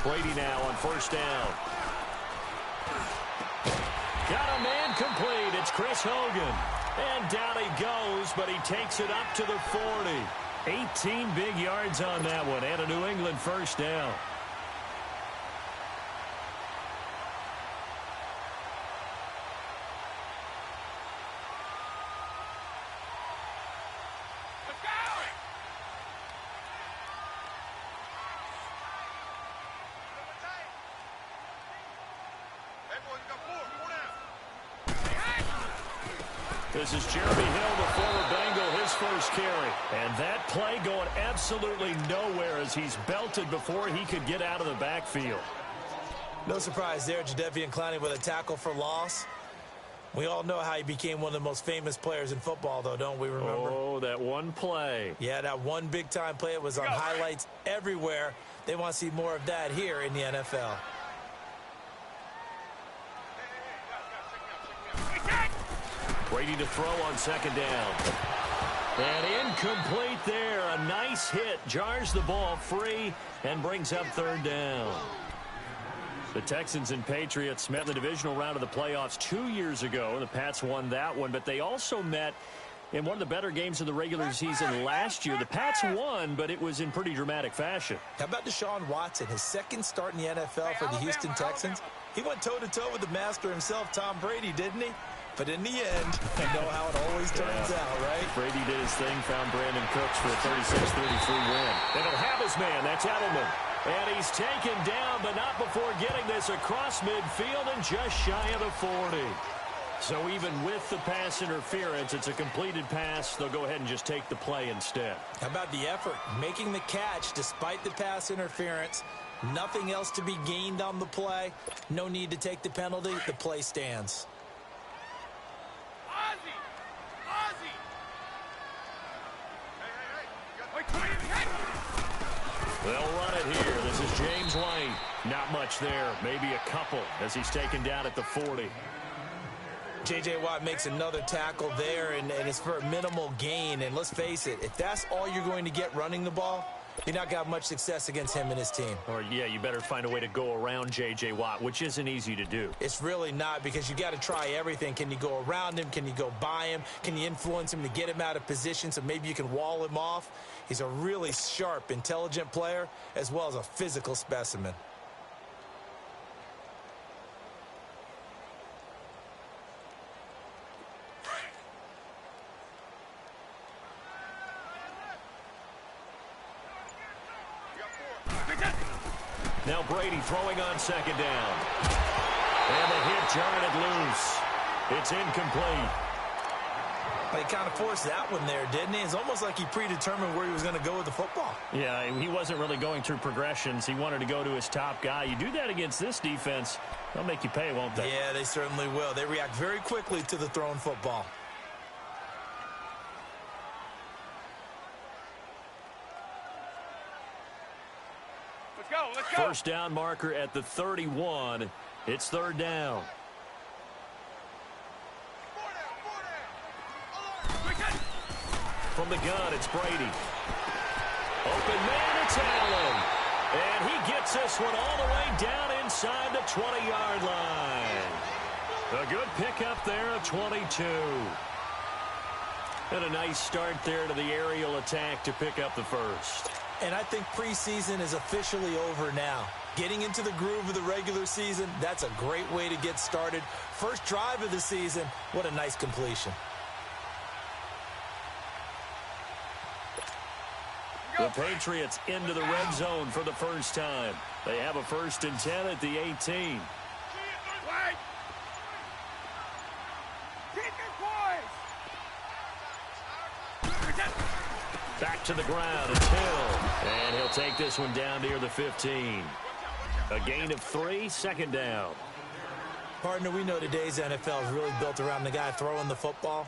Brady now on first down. Got a man complete. It's Chris Hogan. And down he goes, but he takes it up to the 40. 18 big yards on that one, and a New England first down. This is Jeremy Hill, the former Bengal, his first carry. And that play going absolutely nowhere as he's belted before he could get out of the backfield. No surprise there, Jadeveon Clowney with a tackle for loss. We all know how he became one of the most famous players in football, though, don't we remember? Oh, that one play. Yeah, that one big-time play. It was on highlights everywhere. They want to see more of that here in the NFL. Brady to throw on second down. And incomplete there. A nice hit. Jars the ball free and brings up third down. The Texans and Patriots met in the divisional round of the playoffs 2 years ago. The Pats won that one, but they also met in one of the better games of the regular season last year. The Pats won, but it was in pretty dramatic fashion. How about Deshaun Watson, his second start in the NFL for the Houston Texans? He went toe-to-toe with the master himself, Tom Brady, didn't he? But in the end, you know how it always turns out, right? Brady did his thing, found Brandon Cooks for a 36-33 win. And he'll have his man. That's Edelman. And he's taken down, but not before getting this across midfield and just shy of the 40. So even with the pass interference, it's a completed pass. They'll go ahead and just take the play instead. How about the effort? Making the catch despite the pass interference. Nothing else to be gained on the play. No need to take the penalty. The play stands. They'll run it here. This is James White. Not much there. Maybe a couple as he's taken down at the 40. J.J. Watt makes another tackle there, and it's for a minimal gain. And let's face it, if that's all you're going to get running the ball, you're not got much success against him and his team. Or, yeah, you better find a way to go around J.J. Watt, which isn't easy to do. It's really not, because you got to try everything. Can you go around him? Can you go by him? Can you influence him to get him out of position so maybe you can wall him off? He's a really sharp, intelligent player, as well as a physical specimen. Now Brady throwing on second down. And the hit jarred it loose. It's incomplete. He kind of forced that one there, didn't he? It's almost like he predetermined where he was going to go with the football. Yeah, he wasn't really going through progressions. He wanted to go to his top guy. You do that against this defense, they'll make you pay, won't they? Yeah, they certainly will. They react very quickly to the thrown football. Let's go. First down marker at the 31. It's third down. From the gun, it's Brady. Open man, it's Allen. And he gets this one all the way down inside the 20-yard line. A good pickup there, a 22. And a nice start there to the aerial attack to pick up the first. And I think preseason is officially over now. Getting into the groove of the regular season, that's a great way to get started. First drive of the season, what a nice completion. The Patriots into the red zone for the first time. They have a 1st and 10 at the 18. Back to the ground, it's Hill. And he'll take this one down near the 15. A gain of 3, second down. Partner, we know today's NFL is really built around the guy throwing the football.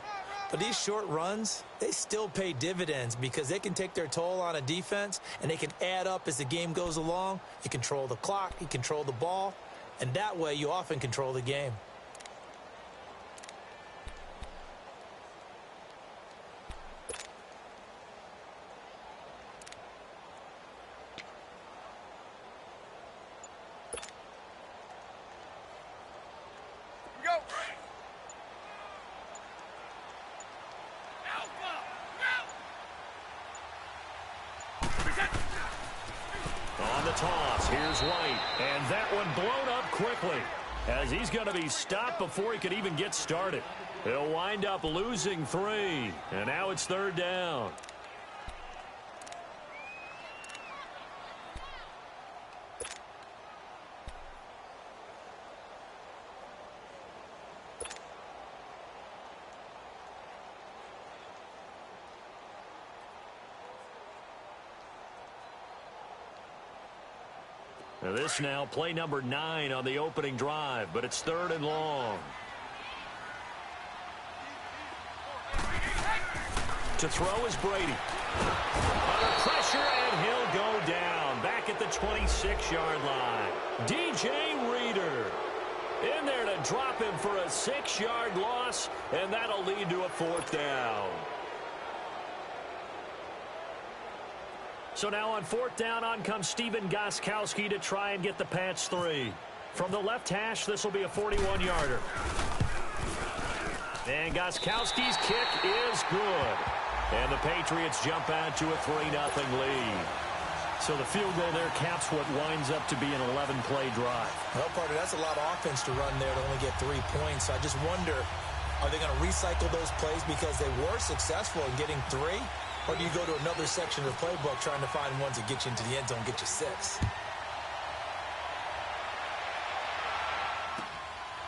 But these short runs, they still pay dividends because they can take their toll on a defense, and they can add up as the game goes along. You control the clock, you control the ball, and that way you often control the game. toss. Here's White. And that one blown up quickly, as he's going to be stopped before he could even get started. He'll wind up losing 3. And now it's third down. Now this now play number 9 on the opening drive, but it's third and long. To throw is Brady. Under pressure, and he'll go down back at the 26-yard line. DJ Reader in there to drop him for a 6-yard loss, and that'll lead to a fourth down. So now on fourth down, on comes Stephen Gostkowski to try and get the Pats 3. From the left hash, this will be a 41-yarder. And Gostkowski's kick is good. And the Patriots jump out to a 3-0 lead. So the field goal there caps what winds up to be an 11-play drive. Well, partner, that's a lot of offense to run there to only get 3 points. So I just wonder, are they going to recycle those plays because they were successful in getting 3? Or do you go to another section of the playbook trying to find ones that get you into the end zone, get you 6?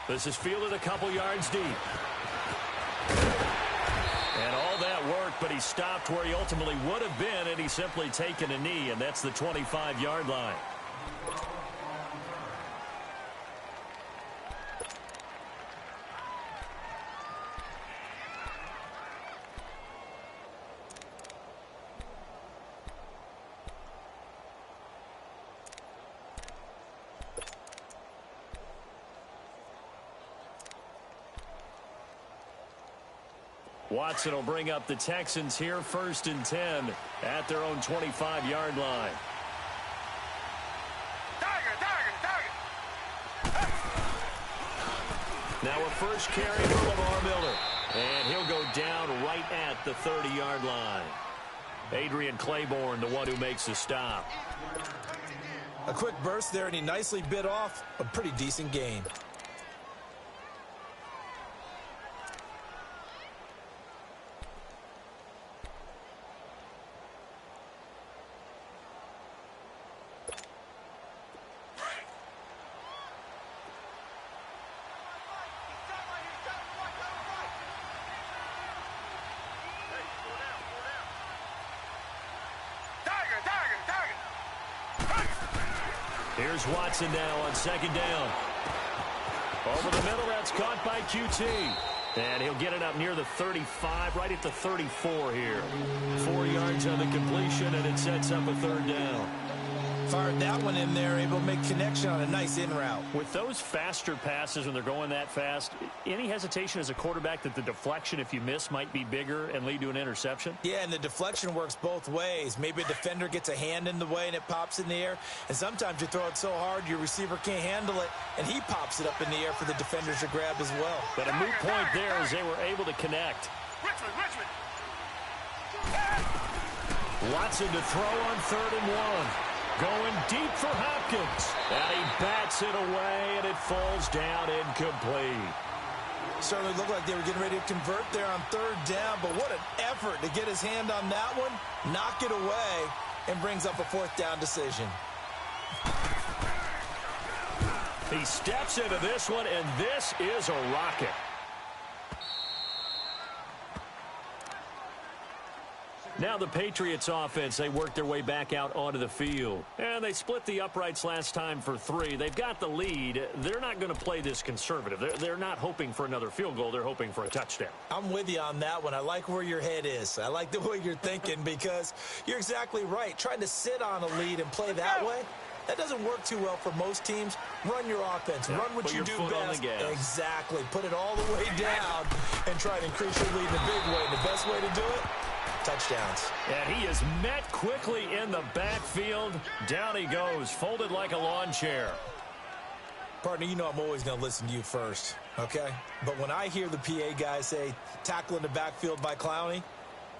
This is fielded a couple yards deep. And all that worked, but he stopped where he ultimately would have been, and he's simply taken a knee, and that's the 25-yard line. Watson will bring up the Texans here, 1st and 10 at their own 25-yard line. Now a first carry for Lamar Miller. And he'll go down right at the 30-yard line. Adrian Claiborne, the one who makes the stop. A quick burst there, and he nicely bit off a pretty decent gain. Here's Watson now on 2nd down. Over the middle, that's caught by QT. And he'll get it up near the 35, right at the 34 here. 4 yards on the completion, and it sets up a 3rd down. Fired that one in there, able to make connection on a nice in route. With those faster passes when they're going that fast, any hesitation as a quarterback that the deflection, if you miss, might be bigger and lead to an interception? Yeah, and the deflection works both ways. Maybe a defender gets a hand in the way and it pops in the air. And sometimes you throw it so hard your receiver can't handle it, and he pops it up in the air for the defenders to grab as well. But a moot point there as they were able to connect. Richmond. Watson to throw on 3rd and 1. Going deep for Hopkins. And he bats it away, and it falls down incomplete. Certainly looked like they were getting ready to convert there on 3rd down, but what an effort to get his hand on that one, knock it away, and brings up a 4th down decision. He steps into this one, and this is a rocket. Now the Patriots offense, they work their way back out onto the field. And they split the uprights last time for 3. They've got the lead. They're not going to play this conservative. They're not hoping for another field goal. They're hoping for a touchdown. I'm with you on that one. I like where your head is. I like the way you're thinking because you're exactly right. Trying to sit on a lead and play that way, that doesn't work too well for most teams. Run your offense. Yeah, run what you do best. Exactly. Put it all the way down and try to increase your lead in a big way. And the best way to do it, touchdowns. And he is met quickly in the backfield. Down he goes, folded like a lawn chair. Partner, you know I'm always going to listen to you first, okay? But when I hear the PA guy say, tackle in the backfield by Clowney,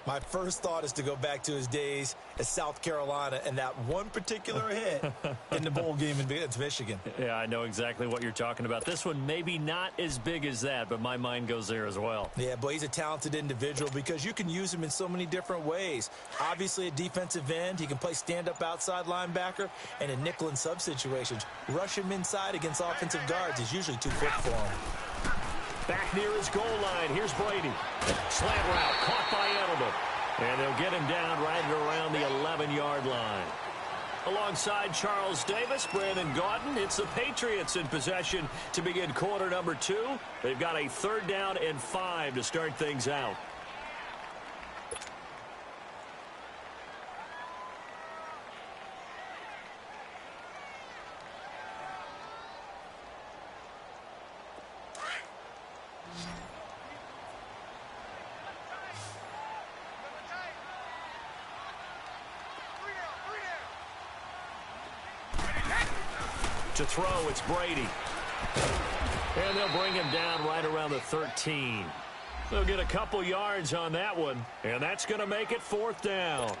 My first thought is to go back to his days at South Carolina and that one particular hit in the bowl game against Michigan. Yeah, I know exactly what you're talking about. This one maybe not as big as that, but my mind goes there as well. Yeah, but he's a talented individual because you can use him in so many different ways. Obviously, a defensive end, he can play stand-up outside linebacker, and in nickel and sub situations, rush him inside against offensive guards is usually too quick for him. Back near his goal line, here's Brady. Slant route, caught by Edelman. And they'll get him down right around the 11-yard line. Alongside Charles Davis, Brandon Gaudin, it's the Patriots in possession to begin quarter number 2. They've got a 3rd down and 5 to start things out. To throw, it's Brady. And they'll bring him down right around the 13. They'll get a couple yards on that one, and that's going to make it 4th down.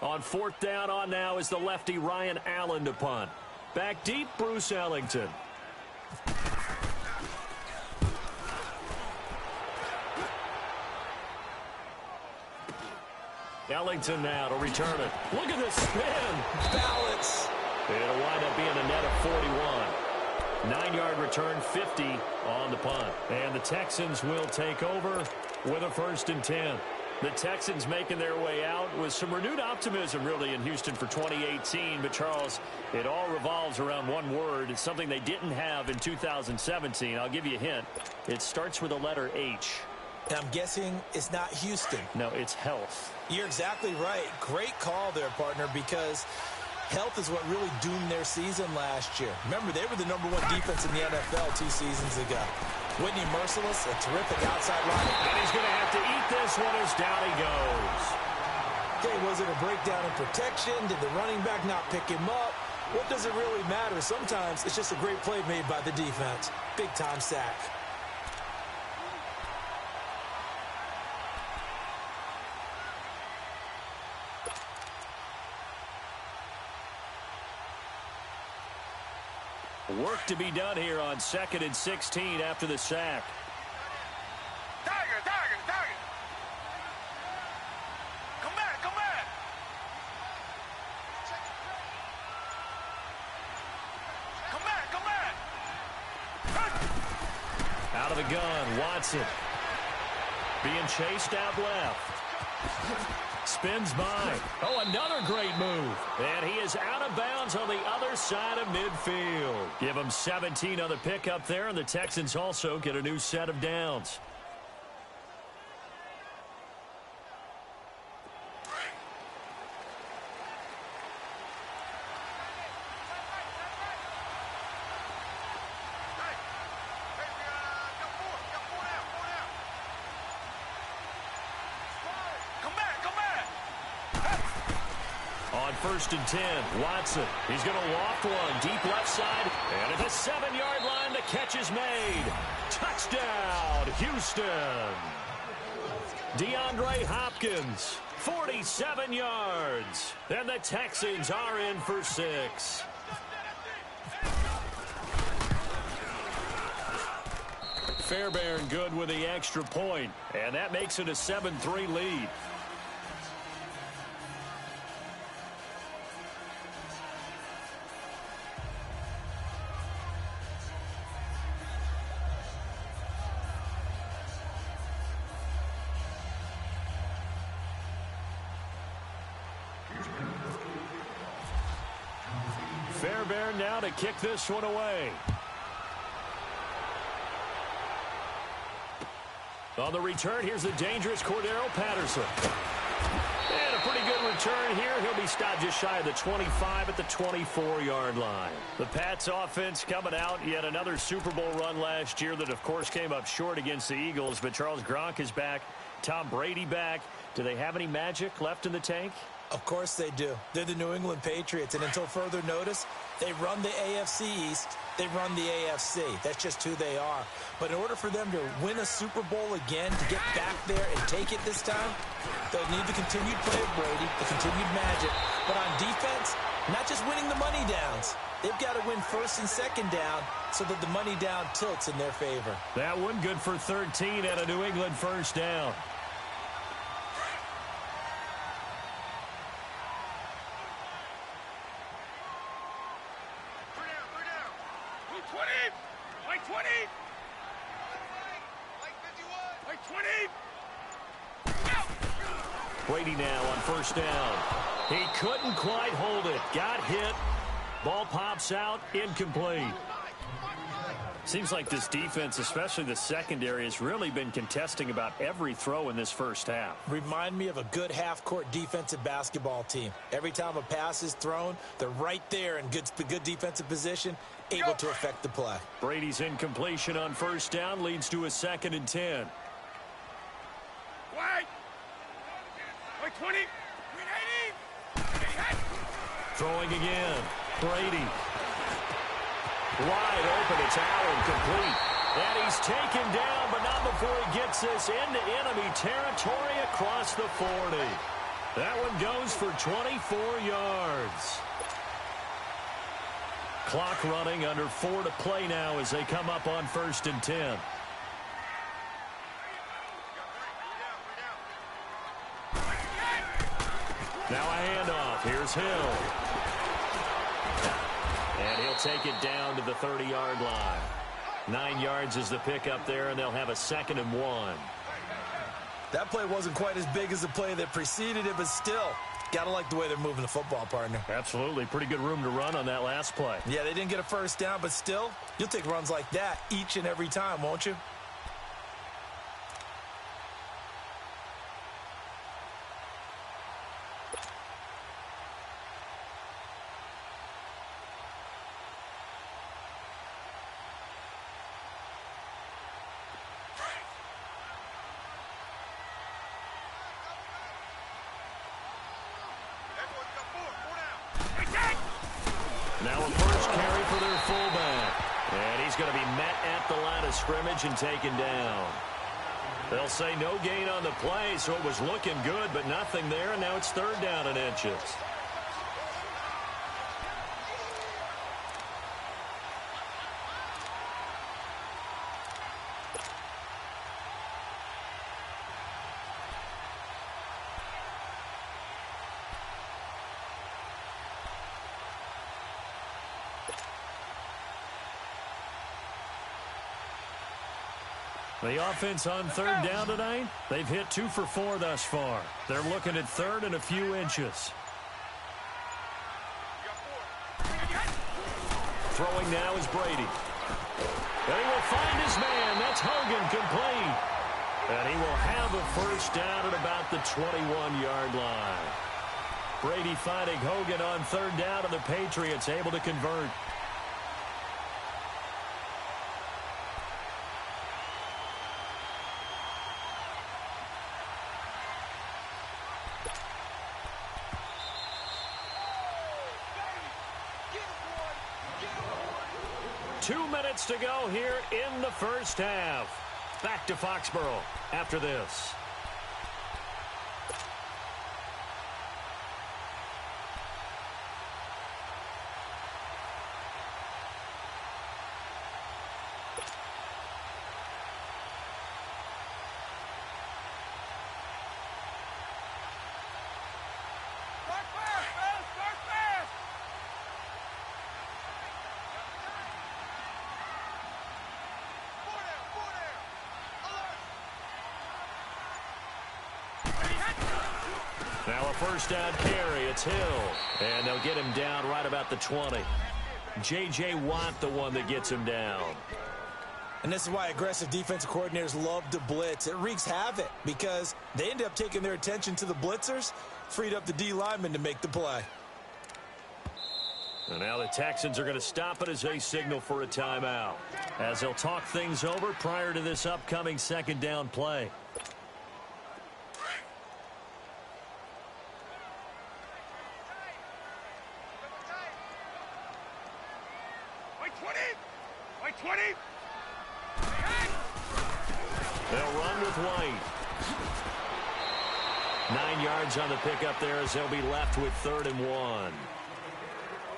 On 4th down on now is the lefty Ryan Allen to punt. Back deep, Bruce Ellington. Ellington now to return it. Look at this spin. Balance. It'll wind up being a net of 41. 9-yard return, 50 on the punt. And the Texans will take over with a 1st and 10. The Texans making their way out with some renewed optimism, really, in Houston for 2018. But, Charles, it all revolves around one word. It's something they didn't have in 2017. I'll give you a hint. It starts with the letter H. And I'm guessing it's not Houston. No, it's health. You're exactly right. Great call there, partner, because health is what really doomed their season last year. Remember, they were the #1 defense in the NFL 2 seasons ago. Whitney Merciless, a terrific outside line. And he's going to have to eat this one as down he goes. Okay, was it a breakdown in protection? Did the running back not pick him up? What does it really matter? Sometimes it's just a great play made by the defense. Big-time sack. Work to be done here on 2nd and 16 after the sack. Tiger. Come back. Come back. Out of the gun, Watson. Being chased out left. Spins by. Oh, another great move. And he is out of bounds on the other side of midfield. Give him 17 on the pickup there, and the Texans also get a new set of downs. On 1st and 10, Watson. He's going to loft one deep left side. And at the 7-yard line, the catch is made. Touchdown, Houston. DeAndre Hopkins, 47 yards. And the Texans are in for 6. Fairbairn good with the extra point. And that makes it a 7-3 lead. Fairbairn now to kick this one away. On the return, here's the dangerous Cordero Patterson. And a pretty good return here. He'll be stopped just shy of the 25 at the 24-yard line. The Pats offense coming out. Yet another Super Bowl run last year that, of course, came up short against the Eagles. But Charles Gronk is back. Tom Brady back. Do they have any magic left in the tank? Of course they do. They're the New England Patriots, and until further notice, they run the AFC East, they run the AFC. That's just who they are. But in order for them to win a Super Bowl again, to get back there and take it this time, they'll need the continued play of Brady, the continued magic. But on defense, not just winning the money downs. They've got to win first and second down so that the money down tilts in their favor. That one good for 13 at a New England first down. Brady now on first down. He couldn't quite hold it. Got hit. Ball pops out. Incomplete. Seems like this defense, especially the secondary, has really been contesting about every throw in this first half. Remind me of a good half-court defensive basketball team. Every time a pass is thrown, they're right there in good defensive position, able to affect the play. Brady's incompletion on first down leads to a 2nd and 10. Wait. 20. Throwing again. Brady. Wide open. It's Allen, complete. And he's taken down, but not before he gets this into enemy territory across the 40. That one goes for 24 yards. Clock running, under 4 to play now as they come up on 1st and 10. Now a handoff. Here's Hill. And he'll take it down to the 30-yard line. 9 yards is the pickup there, and they'll have a 2nd and 1. That play wasn't quite as big as the play that preceded it, but still, got to like the way they're moving the football, partner. Absolutely. Pretty good room to run on that last play. Yeah, they didn't get a first down, but still, you'll take runs like that each and every time, won't you? Now a first carry for their fullback. And he's going to be met at the line of scrimmage and taken down. They'll say no gain on the play, so it was looking good, but nothing there, and now it's 3rd down and inches. The offense on 3rd down tonight, they've hit 2 for 4 thus far. They're looking at 3rd and a few inches. Throwing now is Brady. And he will find his man. That's Hogan, complete. And he will have a first down at about the 21-yard line. Brady finding Hogan on 3rd down, and the Patriots able to convert. Two minutes to go here in the first half. Back to Foxborough after this. Now a first down carry. It's Hill. And they'll get him down right about the 20. J.J. Watt, the one that gets him down. And this is why aggressive defensive coordinators love to blitz. It wreaks havoc because they end up taking their attention to the blitzers, freed up the D lineman to make the play. And now the Texans are going to stop it as they signal for a timeout, as they'll talk things over prior to this upcoming 2nd down play. They'll run with White. 9 yards on the pickup there as they'll be left with 3rd and 1.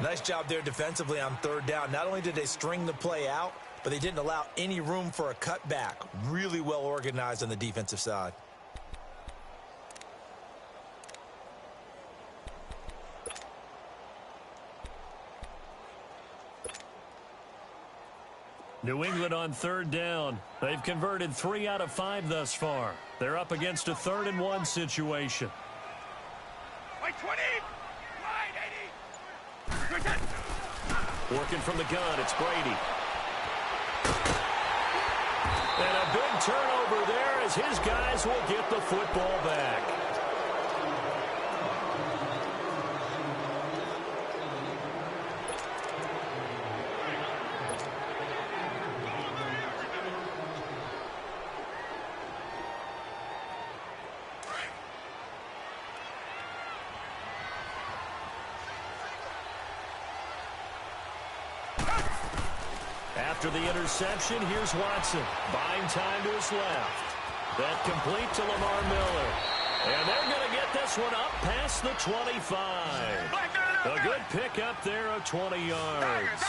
Nice job there defensively on 3rd down. Not only did they string the play out, but they didn't allow any room for a cutback. Really well organized on the defensive side. New England on 3rd down. They've converted 3 out of 5 thus far. They're up against a 3rd and 1 situation. Wait, 20. Wide, 80. Working from the gun, it's Brady. And a big turnover there as his guys will get the football back. After the interception, here's Watson. Buying time to his left. That complete to Lamar Miller. And they're going to get this one up past the 25. A good pickup there of 20 yards.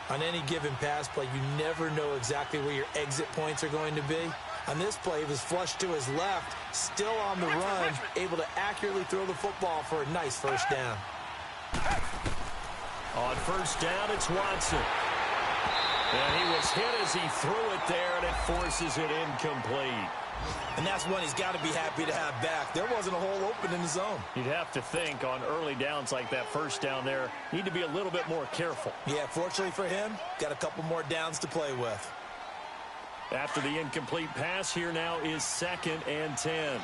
On any given pass play, you never know exactly where your exit points are going to be. On this play, he was flushed to his left, still on the run, able to accurately throw the football for a nice 1st down. On 1st down, it's Watson. And he was hit as he threw it there, and it forces it incomplete. And that's one he's got to be happy to have back. There wasn't a hole open in the zone. You'd have to think on early downs like that 1st down there, need to be a little bit more careful. Yeah, fortunately for him, got a couple more downs to play with. After the incomplete pass, here now is 2nd and 10.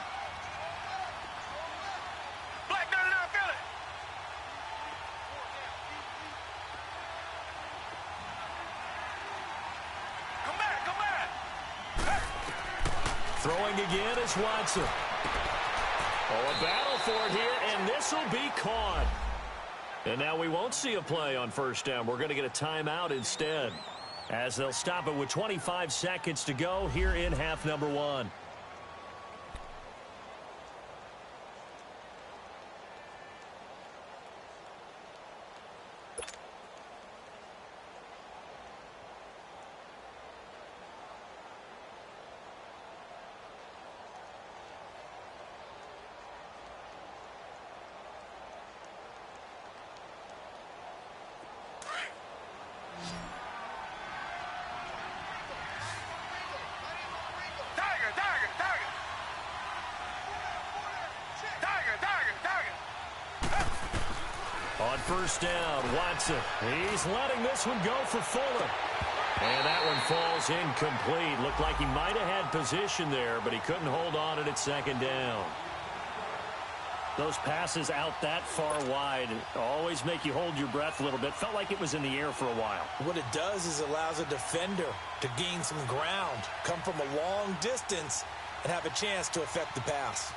Throwing again is Watson. Oh, a battle for it here, and this will be caught. And now we won't see a play on 1st down. We're going to get a timeout instead, as they'll stop it with 25 seconds to go here in half number 1. On 1st down, Watson. He's letting this one go for Fuller. And that one falls incomplete. Looked like he might have had position there, but he couldn't hold on it at 2nd down. Those passes out that far wide always make you hold your breath a little bit. Felt like it was in the air for a while. What it does is allows a defender to gain some ground, come from a long distance, and have a chance to affect the pass.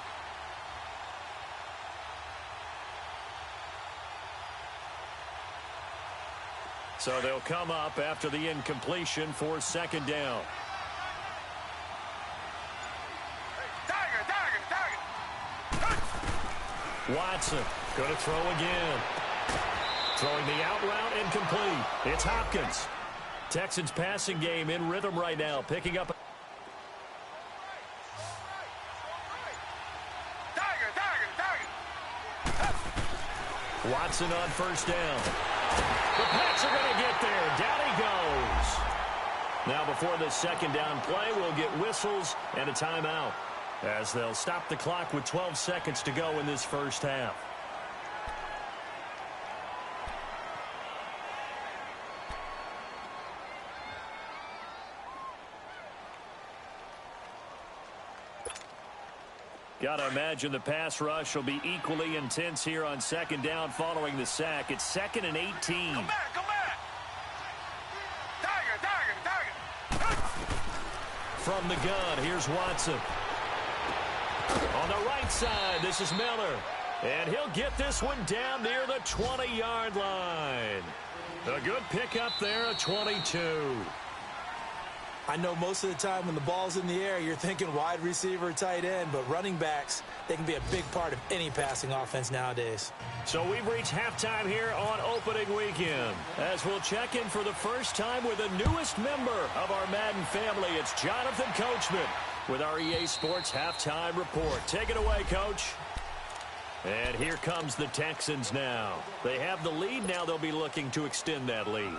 So they'll come up after the incompletion for 2nd down. Watson going to throw again. Throwing the out route incomplete. It's Hopkins. Texans passing game in rhythm right now, picking up. Watson on 1st down. The Pats are going to get there. Down he goes. Now before the 2nd down play, we'll get whistles and a timeout, as they'll stop the clock with 12 seconds to go in this 1st half. Got to imagine the pass rush will be equally intense here on 2nd down following the sack. It's 2nd and 18. Come back. Tiger. From the gun, here's Watson. On the right side, this is Miller. And he'll get this one down near the 20-yard line. A good pickup there, a 22. I know most of the time when the ball's in the air, you're thinking wide receiver, tight end, but running backs, they can be a big part of any passing offense nowadays. So we've reached halftime here on opening weekend. As we'll check in for the first time with the newest member of our Madden family, it's Jonathan Coachman with our EA Sports Halftime Report. Take it away, Coach. And here comes the Texans now. They have the lead. Now they'll be looking to extend that lead.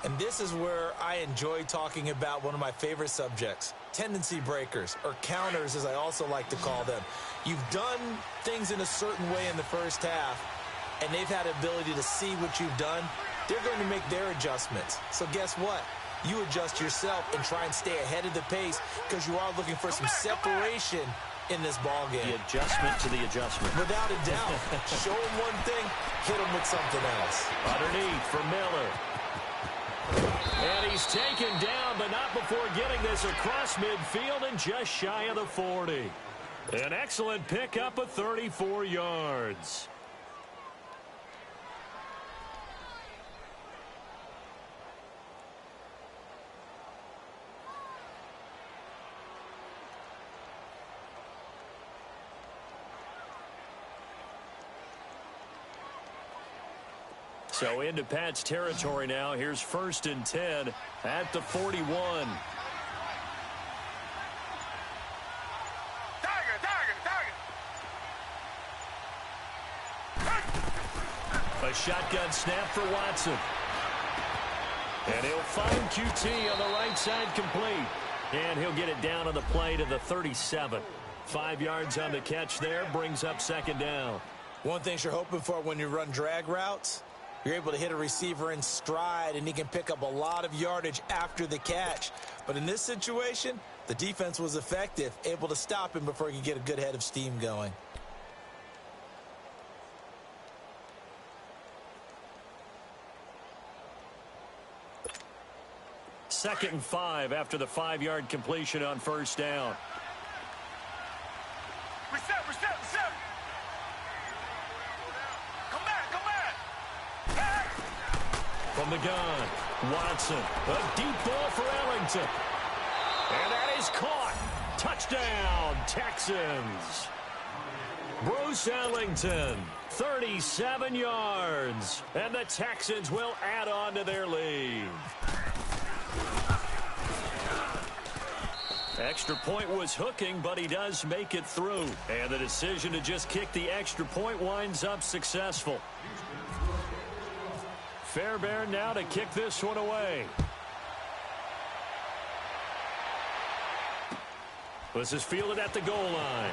And this is where I enjoy talking about one of my favorite subjects, tendency breakers, or counters as I also like to call them. You've done things in a certain way in the first half, and they've had the ability to see what you've done. They're going to make their adjustments. So guess what? You adjust yourself and try and stay ahead of the pace because you are looking for some separation in this ball game. The adjustment to the adjustment. Without a doubt. Show them one thing, hit them with something else. Underneath for Miller. And he's taken down, but not before getting this across midfield and just shy of the 40. An excellent pickup of 34 yards. So into Pat's territory now. Here's 1st and 10 at the 41. A shotgun snap for Watson. And he'll find QT on the right side complete. And he'll get it down on the play to the 37. 5 yards on the catch there, brings up 2nd down. One thing you're hoping for when you run drag routes, you're able to hit a receiver in stride, and he can pick up a lot of yardage after the catch. But in this situation, the defense was effective, able to stop him before he could get a good head of steam going. Second and 5 after the 5-yard completion on 1st down. Reset. From the gun, Watson, a deep ball for Ellington. And that is caught. Touchdown, Texans. Bruce Ellington, 37 yards. And the Texans will add on to their lead. Extra point was hooking, but he does make it through. And the decision to just kick the extra point winds up successful. Fairbairn now to kick this one away. This is fielded at the goal line.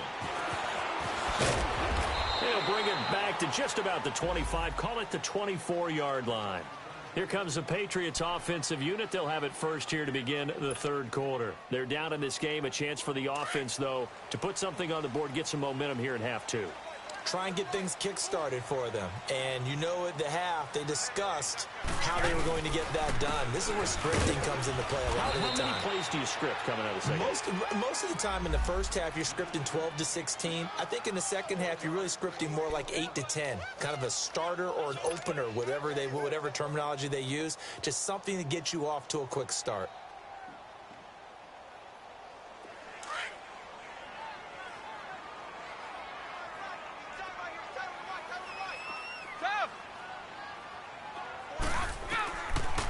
He'll bring it back to just about the 25. Call it the 24-yard line. Here comes the Patriots offensive unit. They'll have it first here to begin the 3rd quarter. They're down in this game. A chance for the offense, though, to put something on the board, get some momentum here in half 2. Try and get things kick-started for them. And you know at the half, they discussed how they were going to get that done. This is where scripting comes into play a lot of the time. How many plays do you script coming out of the second? Most of the time in the first half, you're scripting 12 to 16. I think in the second half, you're really scripting more like 8 to 10. Kind of a starter or an opener, whatever terminology they use. Just something to get you off to a quick start.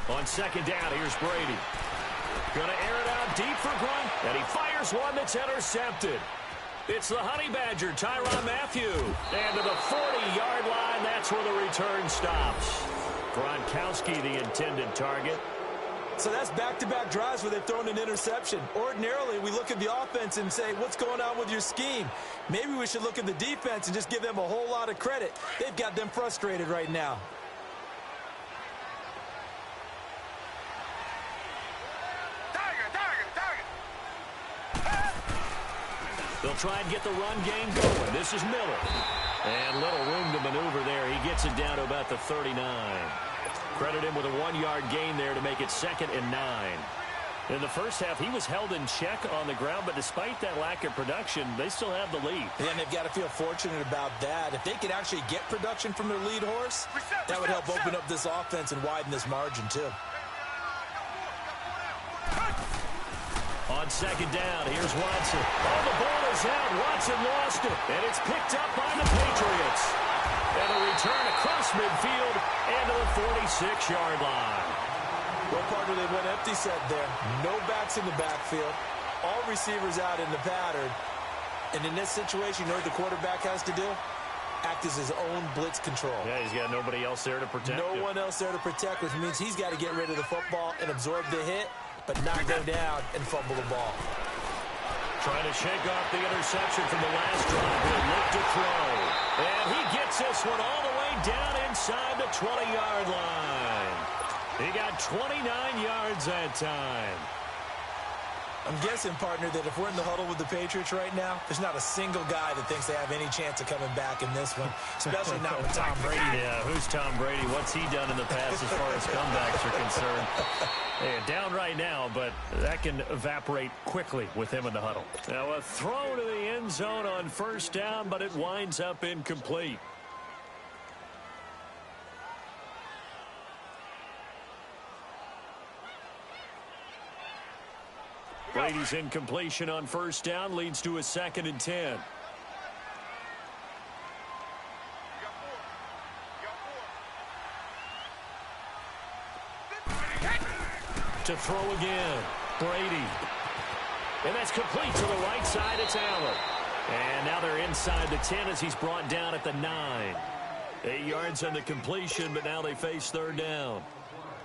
On 2nd down, here's Brady. Going to air it out deep for Grunt, and he fires one that's intercepted. It's the Honey Badger, Tyrann Mathieu. And to the 40-yard line, that's where the return stops. Gronkowski, the intended target. So that's back-to-back drives where they've thrown an interception. Ordinarily, we look at the offense and say, what's going on with your scheme? Maybe we should look at the defense and just give them a whole lot of credit. They've got them frustrated right now. They'll try and get the run game going. This is Miller. And little room to maneuver there. He gets it down to about the 39. Credit him with a 1-yard gain there to make it 2nd and 9. In the first half, he was held in check on the ground, but despite that lack of production, they still have the lead. And they've got to feel fortunate about that. If they could actually get production from their lead horse, that would help open up this offense and widen this margin, too. on second down. Here's Watson. Oh, the ball is out. Watson lost it. And it's picked up by the Patriots. And a return across midfield and to the 46-yard line. Well, partner, they went empty set there. No backs in the backfield. All receivers out in the pattern. And in this situation, you know what the quarterback has to do? Act as his own blitz control. Yeah, he's got nobody else there to protect him. No one else there to protect, which means he's got to get rid of the football and absorb the hit, but not go down and fumble the ball. Trying to shake off the interception from the last drive. He'll look to throw. And he gets this one all the way down inside the 20-yard line. He got 29 yards that time. I'm guessing, partner, that if we're in the huddle with the Patriots right now, there's not a single guy that thinks they have any chance of coming back in this one, especially not with Tom Brady. Yeah, who's Tom Brady? What's he done in the past as far as comebacks are concerned? Hey, down right now, but that can evaporate quickly with him in the huddle. Now a throw to the end zone on first down, but it winds up incomplete. Brady's incompletion on first down leads to a 2nd and 10. To throw again, Brady. And that's complete to the right side. It's Allen. And now they're inside the 10 as he's brought down at the 9. 8 yards on the completion, but now they face 3rd down.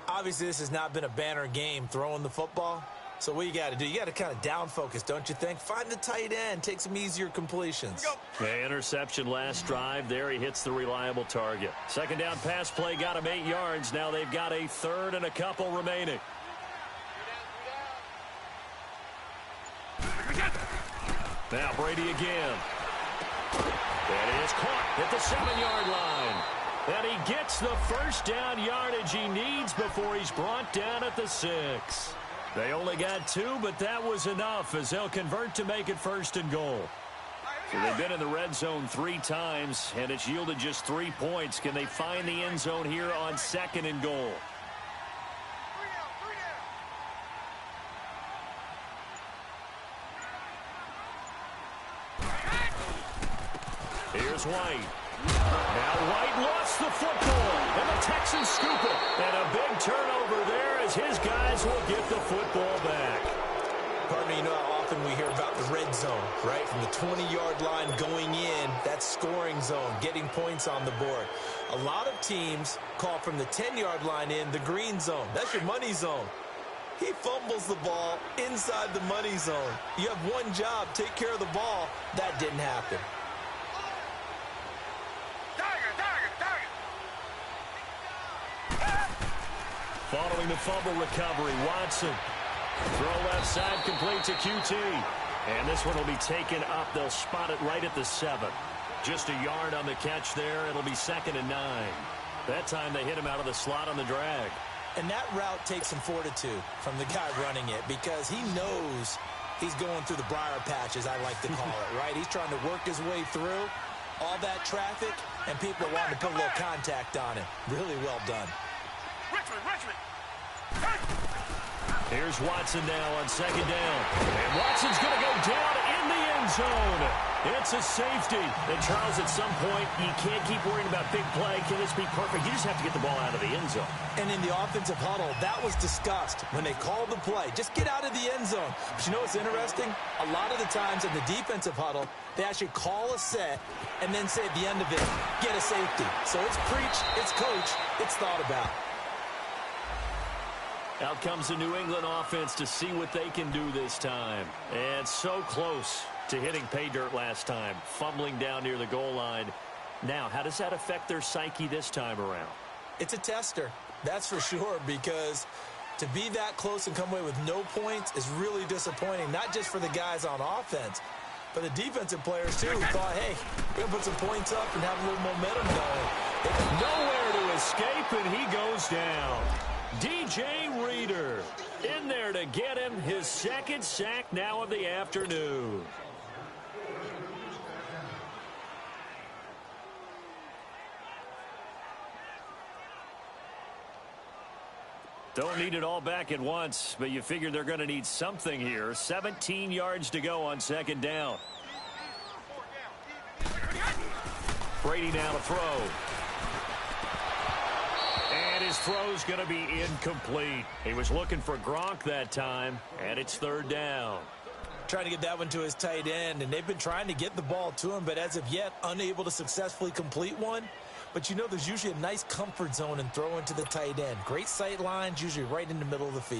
Obviously, this has not been a banner game throwing the football. So what you got to do, you got to kind of down focus, don't you think? Find the tight end, take some easier completions. Yeah, interception last drive. There he hits the reliable target. 2nd down pass play got him 8 yards. Now they've got a 3rd and a couple remaining. Now Brady again. And it is caught at the 7-yard line. And he gets the first down yardage he needs before he's brought down at the 6. They only got 2, but that was enough as they'll convert to make it 1st and goal. So they've been in the red zone 3 times, and it's yielded just 3 points. Can they find the end zone here on 2nd and goal? Here's White. Now White lost the football, and the Texans scoop it. And a big turnover there as his guys will get the football back. Partner, you know how often we hear about the red zone, right? From the 20-yard line going in, that's scoring zone, getting points on the board. A lot of teams call from the 10-yard line in the green zone. That's your money zone. He fumbles the ball inside the money zone. You have one job, take care of the ball. That didn't happen. Following the fumble recovery, Watson. Throw left side, complete to QT. And this one will be taken up. They'll spot it right at the 7. Just a yard on the catch there. It'll be 2nd and 9. That time they hit him out of the slot on the drag. And that route takes some fortitude from the guy running it because he knows he's going through the briar patch, as I like to call it, right? He's trying to work his way through all that traffic, and people are wanting to put a little contact on him. Really well done. Richmond. Here's Watson now on 2nd down. And Watson's going to go down in the end zone. It's a safety. And, Charles, at some point, you can't keep worrying about big play. Can this be perfect? You just have to get the ball out of the end zone. And in the offensive huddle, that was discussed when they called the play. Just get out of the end zone. But you know what's interesting? A lot of the times in the defensive huddle, they actually call a set and then say at the end of it, get a safety. So it's preached, it's coached, it's thought about. Out comes the New England offense to see what they can do this time. And so close to hitting pay dirt last time, fumbling down near the goal line. Now, how does that affect their psyche this time around? It's a tester, that's for sure, because to be that close and come away with no points is really disappointing, not just for the guys on offense, but the defensive players, too, who thought, hey, we're going to put some points up and have a little momentum going. Nowhere to escape, and he goes down. DJ Reader in there to get him his 2nd sack now of the afternoon. Don't need it all back at once, but you figure they're going to need something here. 17 yards to go on second down. Brady now to throw. And his throw's going to be incomplete. He was looking for Gronk that time, and it's third down. Trying to get that one to his tight end, and they've been trying to get the ball to him, but as of yet, unable to successfully complete one. But you know there's usually a nice comfort zone in throwing to the tight end. Great sight lines, usually right in the middle of the field.